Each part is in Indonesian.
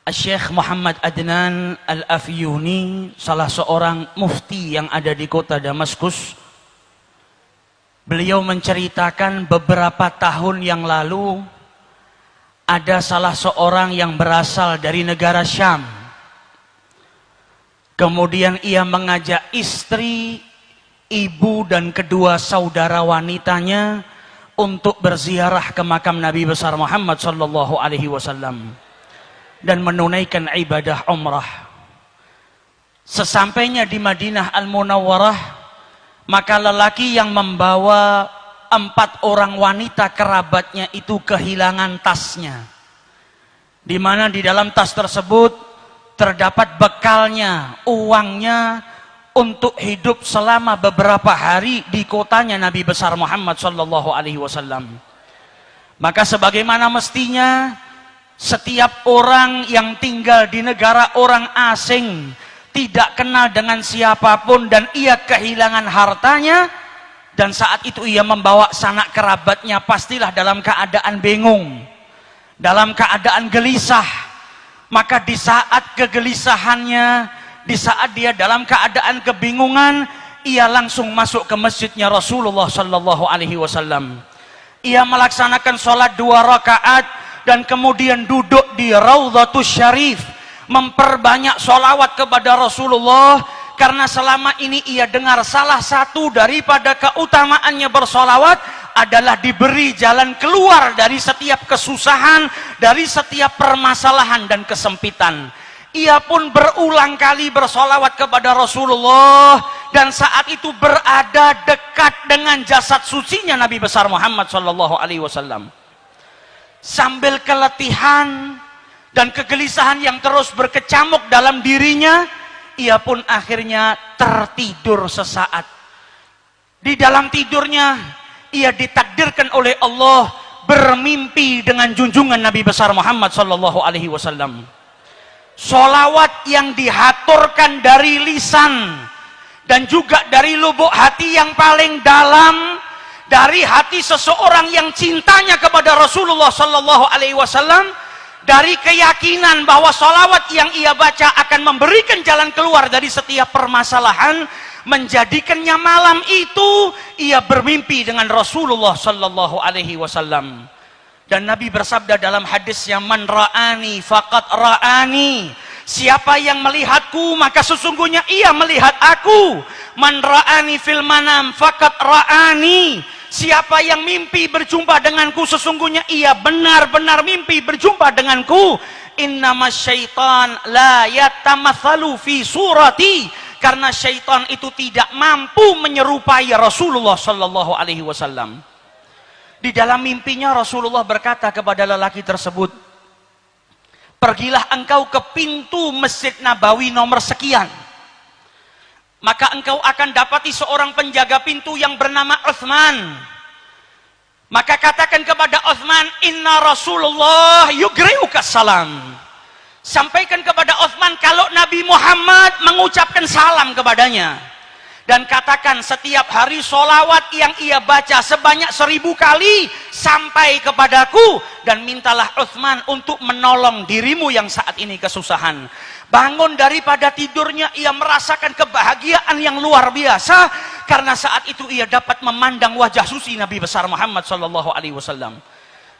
Syekh Muhammad Adnan Al-Afyuni, salah seorang mufti yang ada di kota Damaskus. Beliau menceritakan beberapa tahun yang lalu ada salah seorang yang berasal dari negara Syam. Kemudian ia mengajak istri, ibu dan kedua saudara wanitanya untuk berziarah ke makam Nabi besar Muhammad sallallahu alaihi wasallam dan menunaikan ibadah umrah. Sesampainya di Madinah Al-Munawwarah, maka lelaki yang membawa 4 orang wanita kerabatnya itu kehilangan tasnya, di mana di dalam tas tersebut terdapat bekalnya, uangnya untuk hidup selama beberapa hari di kotanya Nabi besar Muhammad sallallahu alaihi wasallam. Maka sebagaimana mestinya setiap orang yang tinggal di negara orang asing, tidak kenal dengan siapapun, dan ia kehilangan hartanya, dan saat itu ia membawa sanak kerabatnya, pastilah dalam keadaan bingung, dalam keadaan gelisah. Maka di saat kegelisahannya, di saat dia dalam keadaan kebingungan, ia langsung masuk ke masjidnya Rasulullah sallallahu alaihi wasallam. Ia melaksanakan sholat 2 rakaat dan kemudian duduk di Raudhatus Syarif, memperbanyak sholawat kepada Rasulullah, karena selama ini ia dengar salah satu daripada keutamaannya bersolawat adalah diberi jalan keluar dari setiap kesusahan, dari setiap permasalahan dan kesempitan. Ia pun berulang kali bersolawat kepada Rasulullah, dan saat itu berada dekat dengan jasad sucinya Nabi besar Muhammad sallallahu alaihi wasallam. Sambil keletihan dan kegelisahan yang terus berkecamuk dalam dirinya, ia pun akhirnya tertidur sesaat. Di dalam tidurnya, ia ditakdirkan oleh Allah bermimpi dengan junjungan Nabi besar Muhammad sallallahu alaihi wasallam. Sholawat yang dihaturkan dari lisan dan juga dari lubuk hati yang paling dalam, dari hati seseorang yang cintanya kepada Rasulullah sallallahu alaihi wasallam, dari keyakinan bahwa sholawat yang ia baca akan memberikan jalan keluar dari setiap permasalahan, menjadikannya malam itu ia bermimpi dengan Rasulullah sallallahu alaihi wasallam. Dan Nabi bersabda dalam hadisnya, man ra'ani faqad ra'ani, siapa yang melihatku maka sesungguhnya ia melihat aku. Man ra'ani fil manam faqad ra'ani, siapa yang mimpi berjumpa denganku sesungguhnya ia benar-benar mimpi berjumpa denganku. Innama syaitan la yatamathalu fi surati, karena syaitan itu tidak mampu menyerupai Rasulullah sallallahu alaihi wasallam. Di dalam mimpinya Rasulullah berkata kepada lelaki tersebut, pergilah engkau ke pintu Masjid Nabawi nomor sekian, maka engkau akan dapati seorang penjaga pintu yang bernama Utsman. Maka katakan kepada Utsman, inna Rasulullah yugri'uka salam. Sampaikan kepada Utsman kalau Nabi Muhammad mengucapkan salam kepadanya. Dan katakan setiap hari sholawat yang ia baca sebanyak 1000 kali sampai kepadaku, dan mintalah Utsman untuk menolong dirimu yang saat ini kesusahan. Bangun daripada tidurnya, ia merasakan kebahagiaan yang luar biasa, karena saat itu ia dapat memandang wajah suci Nabi besar Muhammad sallallahu alaihi wasallam.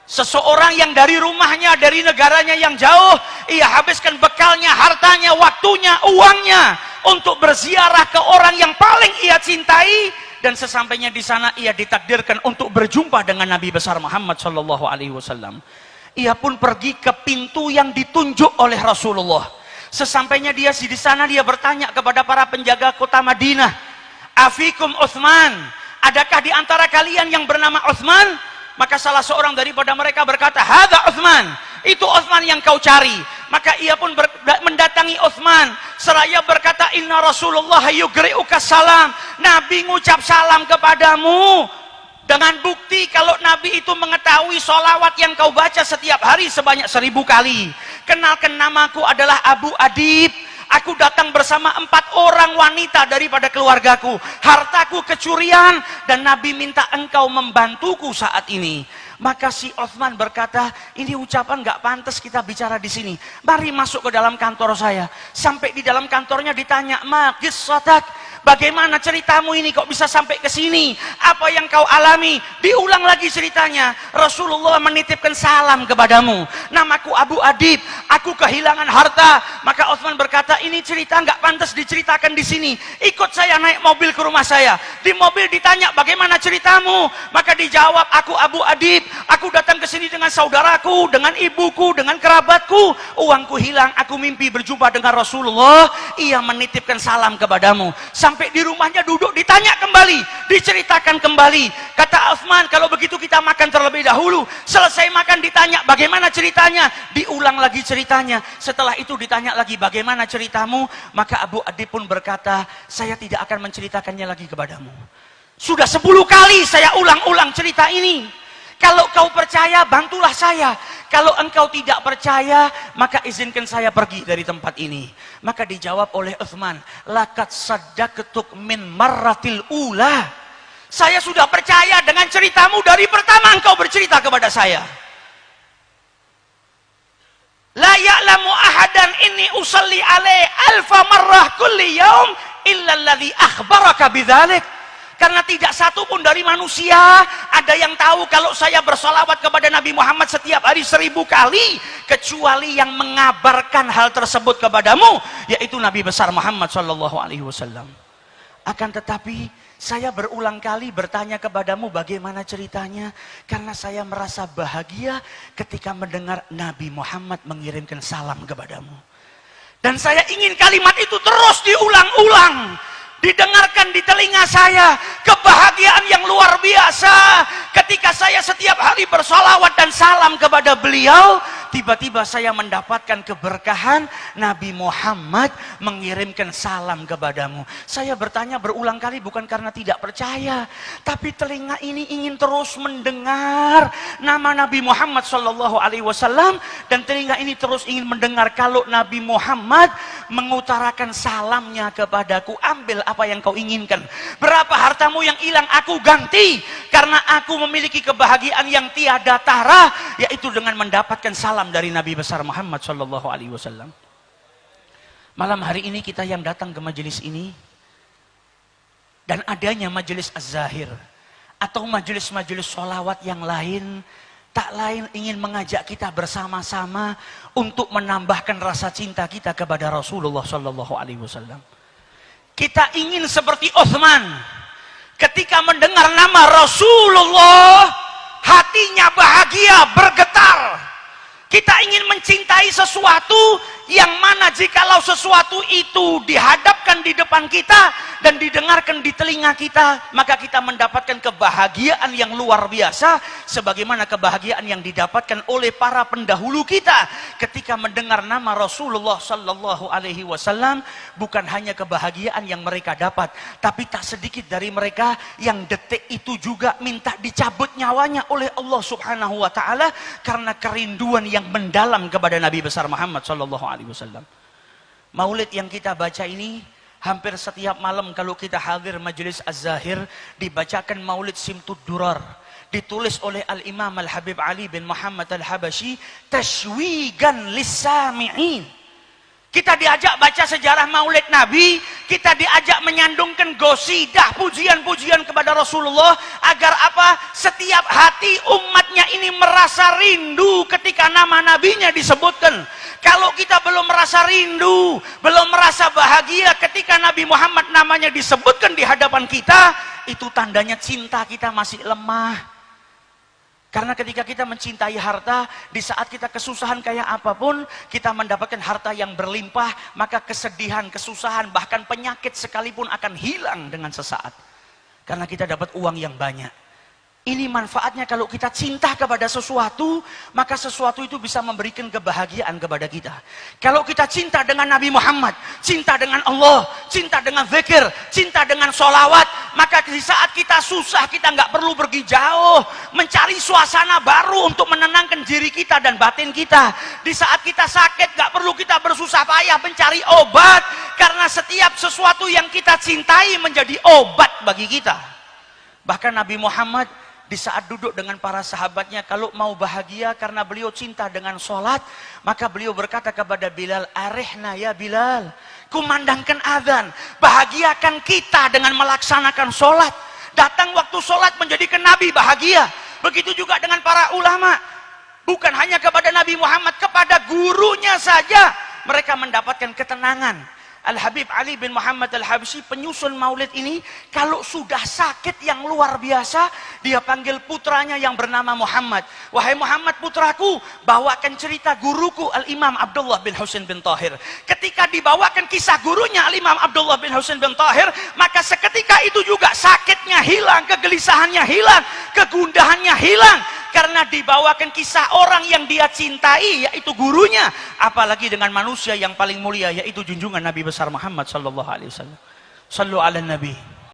Seseorang yang dari rumahnya, dari negaranya yang jauh, ia habiskan bekalnya, hartanya, waktunya, uangnya untuk berziarah ke orang yang paling ia cintai, dan sesampainya di sana ia ditakdirkan untuk berjumpa dengan Nabi besar Muhammad sallallahu alaihi wasallam. Ia pun pergi ke pintu yang ditunjuk oleh Rasulullah. Sesampainya dia di sana, dia bertanya kepada para penjaga kota Madinah, afikum Utsman, adakah di antara kalian yang bernama Utsman? Maka salah seorang daripada mereka berkata, hadza Utsman, itu Utsman yang kau cari. Maka ia pun mendatangi Utsman seraya berkata, inna Rasulullah yugri'uka salam, Nabi ngucap salam kepadamu. Dengan bukti kalau Nabi itu mengetahui sholawat yang kau baca setiap hari sebanyak 1000 kali. Kenalkan, namaku adalah Abu Adib. Aku datang bersama 4 orang wanita daripada keluargaku. Hartaku kecurian, dan Nabi minta engkau membantuku saat ini. Maka si Uthman berkata, ini ucapan gak pantas kita bicara di sini. Mari masuk ke dalam kantor saya. Sampai di dalam kantornya ditanya, ma qissatak, bagaimana ceritamu ini kok bisa sampai ke sini? Apa yang kau alami? Diulang lagi ceritanya. Rasulullah menitipkan salam kepadamu. Namaku Abu Adib, aku kehilangan harta. Maka Uthman berkata, ini cerita gak pantas diceritakan di sini. Ikut saya naik mobil ke rumah saya. Di mobil ditanya, bagaimana ceritamu? Maka dijawab, aku Abu Adib. Aku datang ke sini dengan saudaraku, dengan ibuku, dengan kerabatku. Uangku hilang, aku mimpi berjumpa dengan Rasulullah. Ia menitipkan salam kepadamu. Sampai di rumahnya duduk, ditanya kembali, diceritakan kembali. Kata Uthman, kalau begitu kita makan terlebih dahulu. Selesai makan ditanya, bagaimana ceritanya? Diulang lagi ceritanya. Setelah itu ditanya lagi, bagaimana ceritamu? Maka Abu Adib pun berkata, saya tidak akan menceritakannya lagi kepadamu. Sudah 10 kali saya ulang-ulang cerita ini. Kalau kau percaya, bantulah saya. Kalau engkau tidak percaya, maka izinkan saya pergi dari tempat ini. Maka dijawab oleh Uthman, laqad saddaqtuk min marratil ula. Saya sudah percaya dengan ceritamu dari pertama engkau bercerita kepada saya. La ya'lamu ahadan inni usalli alaihi alfa marrah kulli yaum illa alladhi akhbaraka bidzalik. Karena tidak satu pun dari manusia ada yang tahu kalau saya bersolawat kepada Nabi Muhammad setiap hari 1000 kali, kecuali yang mengabarkan hal tersebut kepadamu, yaitu Nabi besar Muhammad SAW. Akan tetapi saya berulang kali bertanya kepadamu bagaimana ceritanya, karena saya merasa bahagia ketika mendengar Nabi Muhammad mengirimkan salam kepadamu. Dan saya ingin kalimat itu terus diulang-ulang, didengarkan di telinga saya. Kebahagiaan yang luar biasa ketika saya setiap hari bersolawat dan salam kepada beliau. Tiba-tiba saya mendapatkan keberkahan, Nabi Muhammad mengirimkan salam kepadamu. Saya bertanya berulang kali bukan karena tidak percaya, tapi telinga ini ingin terus mendengar nama Nabi Muhammad SAW, dan telinga ini terus ingin mendengar kalau Nabi Muhammad mengutarakan salamnya kepadaku. Ambil apa yang kau inginkan. Berapa hartamu yang hilang aku ganti, karena aku memiliki kebahagiaan yang tiada tara, yaitu dengan mendapatkan salam dari Nabi besar Muhammad SAW. Malam hari ini kita yang datang ke majelis ini, dan adanya majelis Az-Zahir atau majelis-majelis sholawat yang lain, tak lain ingin mengajak kita bersama-sama untuk menambahkan rasa cinta kita kepada Rasulullah SAW. Kita ingin seperti Uthman, ketika mendengar nama Rasulullah, hatinya bahagia, bergetar. Kita ingin mencintai sesuatu yang mana jikalau sesuatu itu dihadapkan di depan kita dan didengarkan di telinga kita, maka kita mendapatkan kebahagiaan yang luar biasa, sebagaimana kebahagiaan yang didapatkan oleh para pendahulu kita ketika mendengar nama Rasulullah Sallallahu Alaihi Wasallam. Bukan hanya kebahagiaan yang mereka dapat, tapi tak sedikit dari mereka yang detik itu juga minta dicabut nyawanya oleh Allah Subhanahu Wa Taala karena kerinduan yang mendalam kepada Nabi besar Muhammad Sallallahu Alaihi Wasallam. Maulid yang kita baca ini, hampir setiap malam kalau kita hadir majelis Az-Zahir, dibacakan Maulid Simtud Durar, ditulis oleh Al-Imam Al-Habib Ali bin Muhammad Al-Habashi, tashwigan lis-sami'in. Kita diajak baca sejarah Maulid Nabi, kita diajak menyandungkan gosidah, pujian-pujian kepada Rasulullah, agar apa? Setiap hati umatnya ini merasa rindu ketika nama nabinya disebutkan. Kalau kita belum merasa rindu, belum merasa bahagia ketika Nabi Muhammad namanya disebutkan di hadapan kita, itu tandanya cinta kita masih lemah. Karena ketika kita mencintai harta, di saat kita kesusahan kayak apapun, kita mendapatkan harta yang berlimpah, maka kesedihan, kesusahan, bahkan penyakit sekalipun akan hilang dengan sesaat. Karena kita dapat uang yang banyak. Ini manfaatnya kalau kita cinta kepada sesuatu, maka sesuatu itu bisa memberikan kebahagiaan kepada kita. Kalau kita cinta dengan Nabi Muhammad, cinta dengan Allah, cinta dengan zikir, cinta dengan sholawat, maka di saat kita susah, kita nggak perlu pergi jauh, mencari suasana baru untuk menenangkan diri kita dan batin kita. Di saat kita sakit, nggak perlu kita bersusah payah mencari obat, karena setiap sesuatu yang kita cintai menjadi obat bagi kita. Bahkan Nabi Muhammad di saat duduk dengan para sahabatnya, kalau mau bahagia karena beliau cinta dengan sholat, maka beliau berkata kepada Bilal, arihna ya Bilal, kumandangkan azan, bahagiakan kita dengan melaksanakan sholat. Datang waktu sholat menjadikan Nabi bahagia. Begitu juga dengan para ulama, bukan hanya kepada Nabi Muhammad, kepada gurunya saja mereka mendapatkan ketenangan. Al-Habib Ali bin Muhammad Al-Habsyi, penyusun maulid ini, kalau sudah sakit yang luar biasa, dia panggil putranya yang bernama Muhammad. Wahai Muhammad putraku, bawakan cerita guruku Al-Imam Abdullah bin Husain bin Tahir. Ketika dibawakan kisah gurunya Al-Imam Abdullah bin Husain bin Tahir, maka seketika itu juga sakitnya hilang, kegelisahannya hilang, kegundahannya hilang. Karena dibawakan kisah orang yang dia cintai, yaitu gurunya. Apalagi dengan manusia yang paling mulia, yaitu junjungan Nabi besar Muhammad sallallahu alaihi wasallam. Sallu ala Nabi.